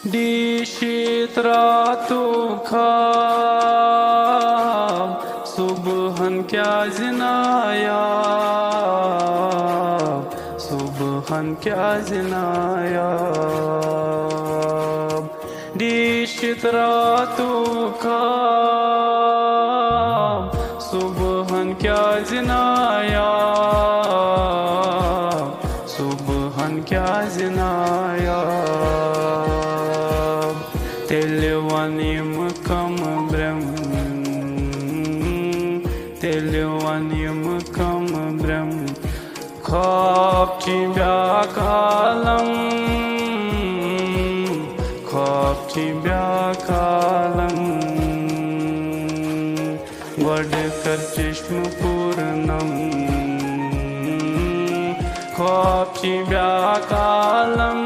दिशित्रातु खाब सुबहन क्या जिनाया, सुबहन क्या जिनाया। दिशित्रातु खाब सुबहन क्या जिनाया, सुबहन क्या जिनाया। Televanium kam brahm, televanium kam brahm, khab chibya kalam, khab chibya kalam. Vadkar chishma purnam, khab chibya kalam.